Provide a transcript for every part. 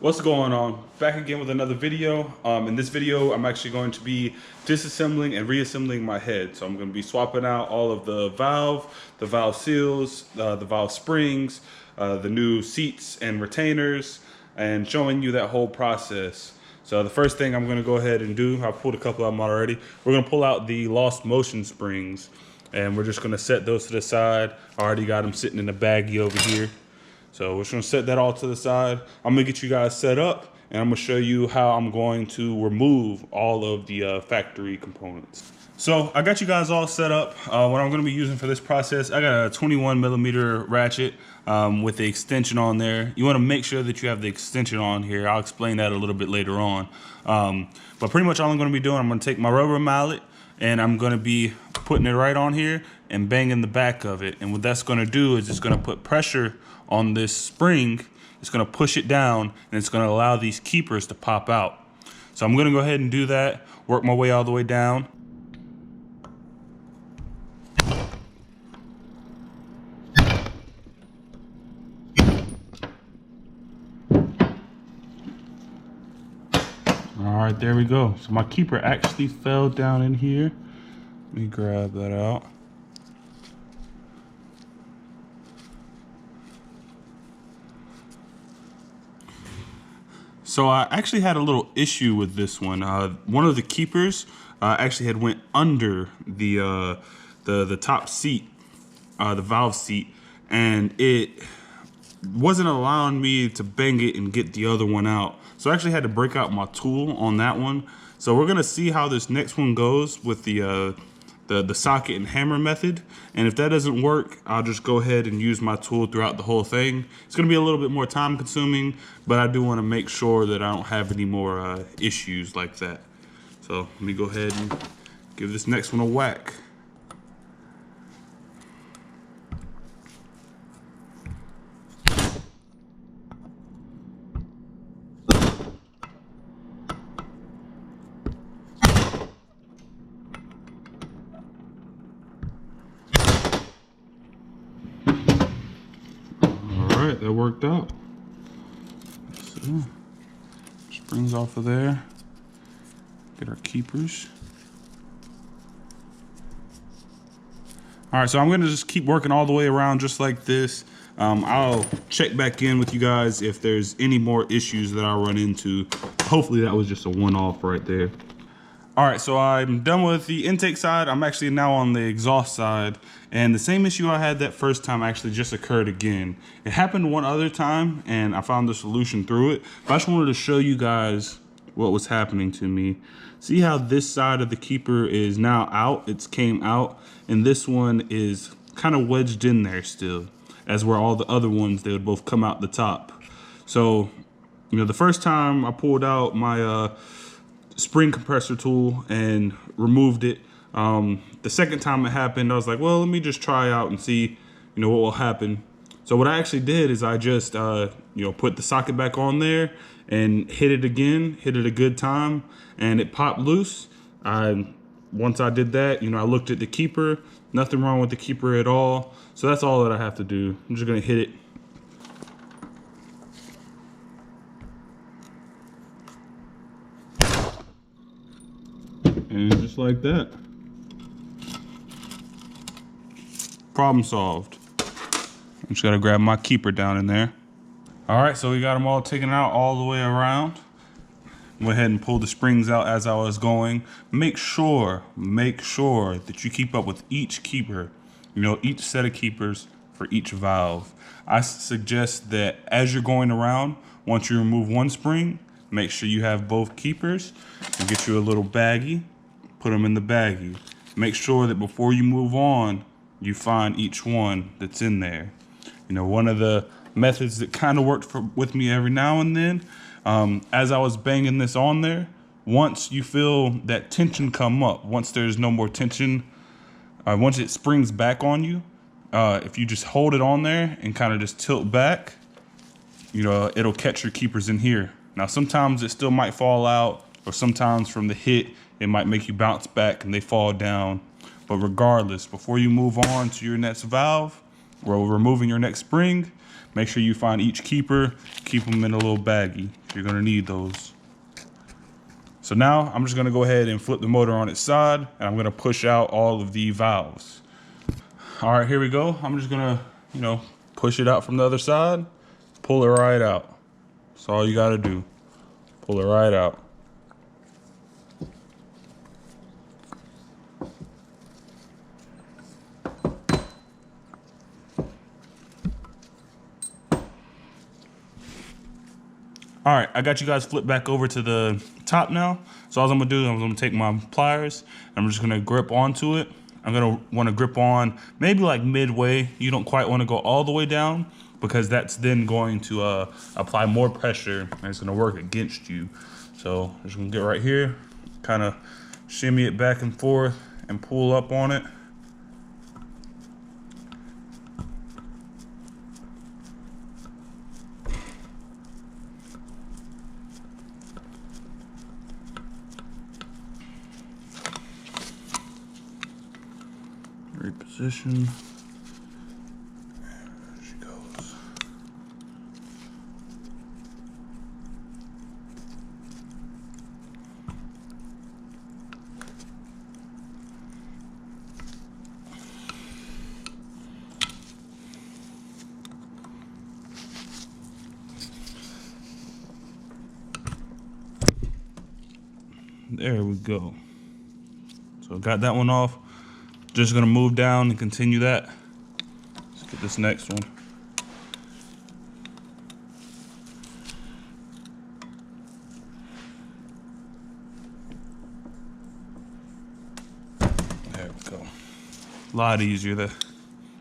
What's going on? Back again with another video. In this video, I'm actually going to be disassembling and reassembling my head. So I'm going to be swapping out all of the valve seals, the valve springs, the new seats and retainers, and showing you that whole process. So the first thing I'm going to go ahead and do, I pulled a couple of them already. We're going to pull out the lost motion springs, and we're just going to set those to the side. I already got them sitting in a baggie over here. So we're just gonna set that all to the side. I'm gonna get you guys set up, and I'm gonna show you how I'm going to remove all of the factory components. So I got you guys all set up. What I'm gonna be using for this process, I got a 21mm ratchet with the extension on there. You wanna make sure that you have the extension on here. I'll explain that a little bit later on. But pretty much all I'm gonna be doing, I'm gonna take my rubber mallet and I'm gonna be putting it right on here and banging the back of it. And what that's gonna do is it's gonna put pressure on this spring. It's gonna push it down and it's gonna allow these keepers to pop out. So I'm gonna go ahead and do that, work my way all the way down. All right, there we go. So my keeper actually fell down in here. Let me grab that out. So I actually had a little issue with this one. One of the keepers actually had went under the top seat, the valve seat, and it wasn't allowing me to bang it and get the other one out. So I actually had to break out my tool on that one. So we're gonna see how this next one goes with the socket and hammer method. And if that doesn't work, I'll just go ahead and use my tool throughout the whole thing. It's gonna be a little bit more time consuming, but I do wanna make sure that I don't have any more issues like that. So let me go ahead and give this next one a whack. That worked out. So, springs off of there. Get our keepers. All right, so I'm gonna just keep working all the way around just like this. I'll check back in with you guys if there's any more issues that I run into. Hopefully that was just a one-off right there. All right, so I'm done with the intake side. I'm actually now on the exhaust side, and the same issue I had that first time actually just occurred again. It happened one other time, and I found the solution through it, but I just wanted to show you guys what was happening to me. See how this side of the keeper is now out? It's came out, and this one is kind of wedged in there still, as where all the other ones, they would both come out the top. So, you know, the first time I pulled out my spring compressor tool and removed it. The second time it happened, I was like, well, let me just try out and see, you know, what will happen. So what I actually did is I just, you know, put the socket back on there and hit it again, hit it a good time, and it popped loose. Once I did that, you know, I looked at the keeper, nothing wrong with the keeper at all. So that's all that I have to do. I'm just gonna hit it. And just like that, problem solved. I just gotta grab my keeper down in there. All right, so we got them all taken out all the way around. Go ahead and pull the springs out as I was going. Make sure that you keep up with each keeper, you know, each set of keepers for each valve. I suggest that as you're going around, once you remove one spring, make sure you have both keepers and get you a little baggie. Put them in the baggie. Make sure that before you move on, you find each one that's in there. You know, one of the methods that kind of worked with me every now and then, as I was banging this on there, once you feel that tension come up, once there's no more tension, once it springs back on you, if you just hold it on there and kind of just tilt back, you know, it'll catch your keepers in here. Now, sometimes it still might fall out, or sometimes from the hit, it might make you bounce back and they fall down. But regardless, before you move on to your next valve, or removing your next spring, make sure you find each keeper, keep them in a little baggie. You're gonna need those. So now I'm just gonna go ahead and flip the motor on its side, and I'm gonna push out all of the valves. All right, here we go. I'm just gonna, push it out from the other side, pull it right out. That's all you gotta do. Pull it right out. All right, I got you guys flipped back over to the top now. So all I'm gonna do is I'm gonna take my pliers and I'm just gonna grip onto it. I'm gonna wanna grip on maybe like midway. You don't quite wanna go all the way down because that's then going to apply more pressure and it's gonna work against you. So I'm just gonna get right here, kind of shimmy it back and forth and pull up on it. Reposition. There she goes. There we go. So got that one off. Just gonna move down and continue that. Let's get this next one. There we go. A lot easier. The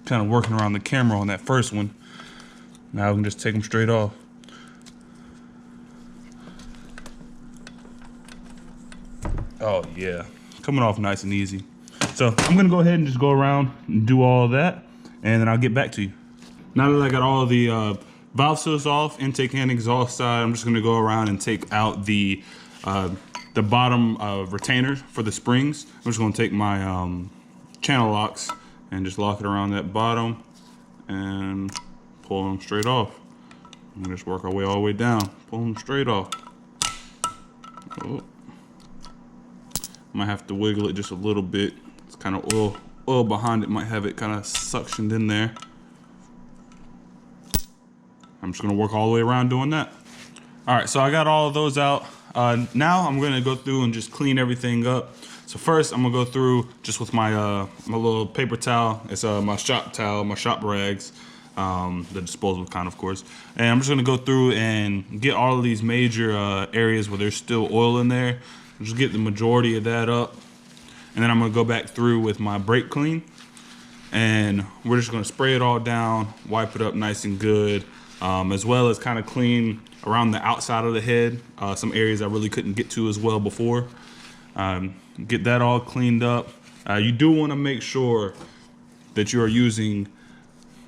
kind of working around the camera on that first one. Now we can just take them straight off. Oh yeah, coming off nice and easy. So I'm gonna go ahead and just go around and do all of that, and then I'll get back to you. Now that I got all the valve seals off, intake and exhaust side, I'm just gonna go around and take out the bottom retainers for the springs. I'm just gonna take my channel locks and just lock it around that bottom and pull them straight off. And just work our way all the way down, pull them straight off. Oh. Might have to wiggle it just a little bit. It's kind of oil behind it, might have it kind of suctioned in there. I'm just gonna work all the way around doing that. All right, so I got all of those out. Now I'm gonna go through and just clean everything up. So first I'm gonna go through just with my my little paper towel. It's my shop towel, my shop rags, the disposable kind of course. And I'm just gonna go through and get all of these major areas where there's still oil in there. Just get the majority of that up. And then I'm gonna go back through with my brake clean. And we're just gonna spray it all down, wipe it up nice and good, as well as kind of clean around the outside of the head, some areas I really couldn't get to as well before. Get that all cleaned up. You do wanna make sure that you are using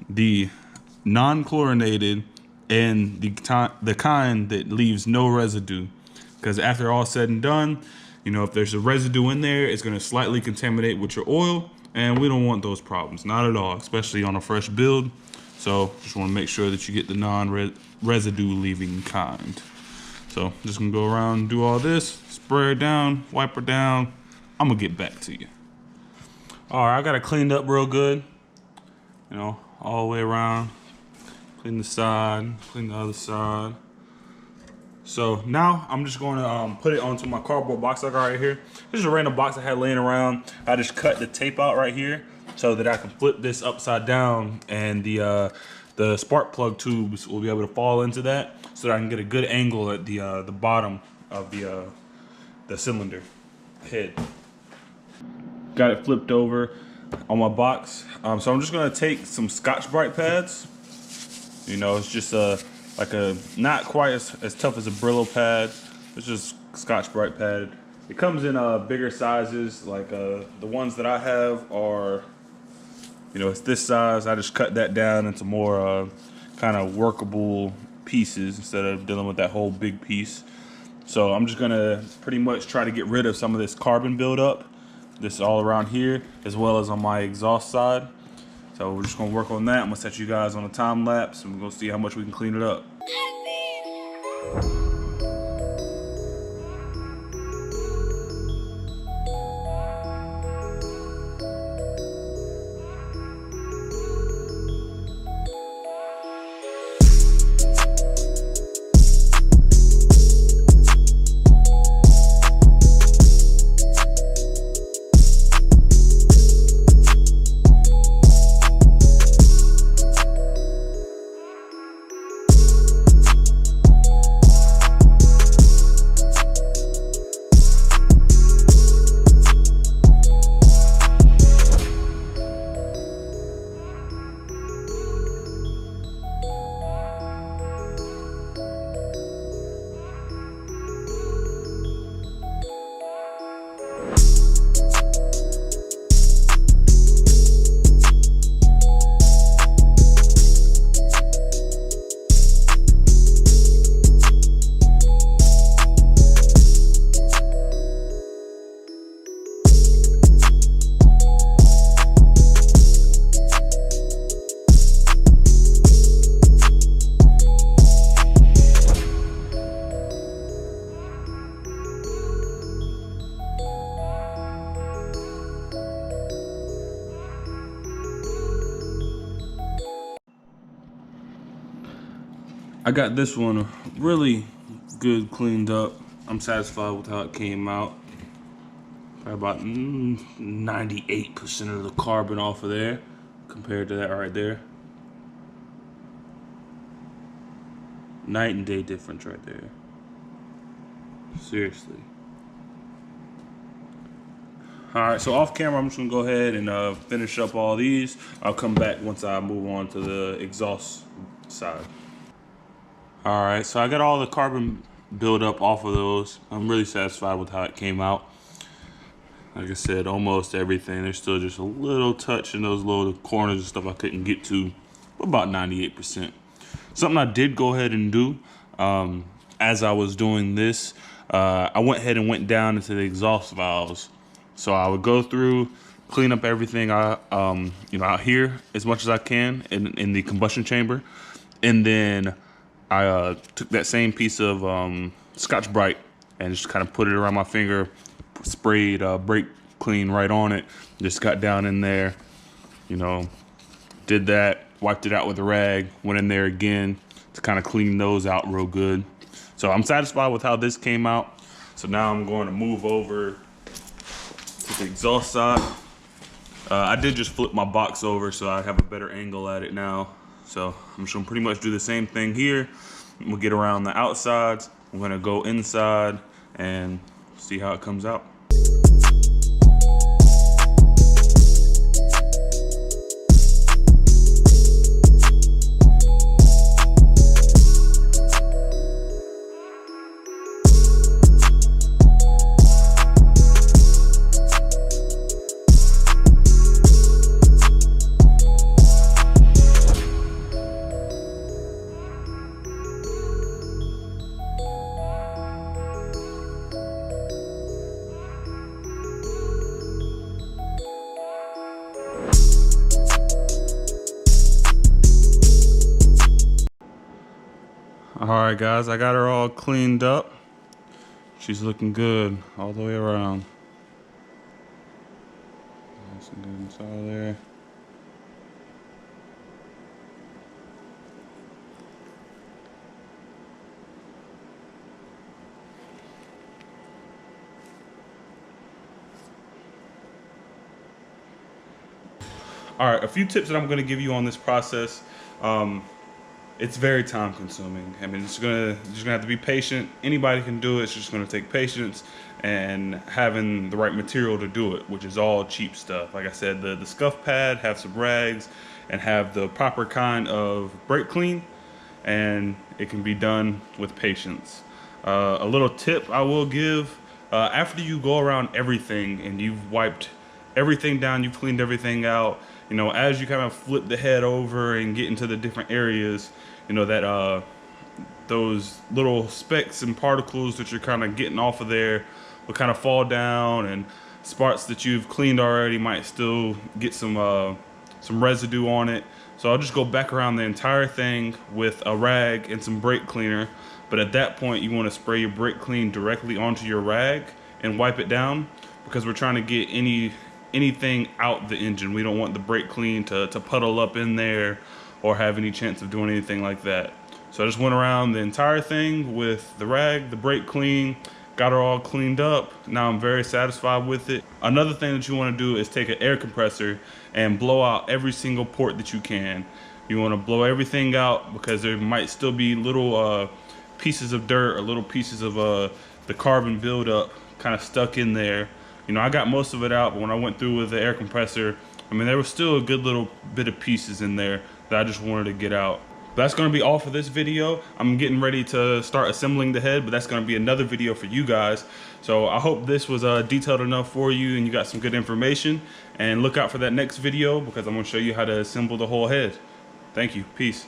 the non-chlorinated and the kind that leaves no residue. Because after all said and done, if there's a residue in there, it's gonna slightly contaminate with your oil, and we don't want those problems, not at all, especially on a fresh build. So just wanna make sure that you get the non-residue leaving kind. So just gonna go around and do all this, spray her down, wipe her down. I'm gonna get back to you. All right, I got it cleaned up real good, all the way around. Clean the side, clean the other side. So now I'm just going to put it onto my cardboard box I got right here. This is a random box I had laying around. I just cut the tape out right here so that I can flip this upside down, and the spark plug tubes will be able to fall into that, so that I can get a good angle at the bottom of the cylinder head. Got it flipped over on my box. So I'm just going to take some Scotch-Brite pads. It's just like not quite as tough as a Brillo pad. It's just Scotch-Brite pad. It comes in bigger sizes. Like the ones that I have are, it's this size. I just cut that down into more kind of workable pieces instead of dealing with that whole big piece. So I'm just gonna pretty much try to get rid of some of this carbon buildup. This all around here, as well as on my exhaust side. So we're just gonna work on that. I'm gonna set you guys on a time lapse and we're gonna see how much we can clean it up. I got this one really good cleaned up. I'm satisfied with how it came out. Probably about 98% of the carbon off of there compared to that right there. Night and day difference right there. Seriously. Alright, so off camera, I'm just gonna go ahead and finish up all these. I'll come back once I move on to the exhaust side. Alright, so I got all the carbon buildup off of those. I'm really satisfied with how it came out. Like I said, almost everything. There's still just a little touch in those little corners and stuff I couldn't get to. About 98%. Something I did go ahead and do as I was doing this, I went ahead and went down into the exhaust valves. So I would go through, clean up everything out here as much as I can in the combustion chamber, and then I took that same piece of Scotch-Brite and just kind of put it around my finger, sprayed brake clean right on it, just got down in there, did that, wiped it out with a rag, went in there again to kind of clean those out real good. So I'm satisfied with how this came out. So now I'm going to move over to the exhaust side. I did just flip my box over so I have a better angle at it now. So I'm just gonna pretty much do the same thing here. We'll get around the outsides. I'm gonna go inside and see how it comes out. All right, guys, I got her all cleaned up. She's looking good all the way around. Nice and good inside there. All right, a few tips that I'm going to give you on this process. It's very time consuming. I mean, you're gonna have to be patient. Anybody can do it. It's just gonna take patience and having the right material to do it, which is all cheap stuff. Like I said, the scuff pad, have some rags, and have the proper kind of brake clean, and it can be done with patience. A little tip I will give, after you go around everything and you've wiped everything down, you've cleaned everything out, as you kind of flip the head over and get into the different areas, that those little specks and particles that you're kind of getting off of there will kind of fall down, and spots that you've cleaned already might still get some residue on it. So I'll just go back around the entire thing with a rag and some brake cleaner. But at that point, you want to spray your brake clean directly onto your rag and wipe it down, because we're trying to get anything out the engine. We don't want the brake clean to puddle up in there or have any chance of doing anything like that. So I just went around the entire thing with the rag, the brake clean, got her all cleaned up. Now I'm very satisfied with it. Another thing that you want to do is take an air compressor and blow out every single port that you can. You want to blow everything out, because there might still be little pieces of dirt or little pieces of the carbon buildup kind of stuck in there. I got most of it out, but when I went through with the air compressor, there was still a good little bit of pieces in there that I just wanted to get out. That's going to be all for this video. I'm getting ready to start assembling the head, but that's going to be another video for you guys. So I hope this was detailed enough for you and you got some good information. And look out for that next video, because I'm going to show you how to assemble the whole head. Thank you. Peace.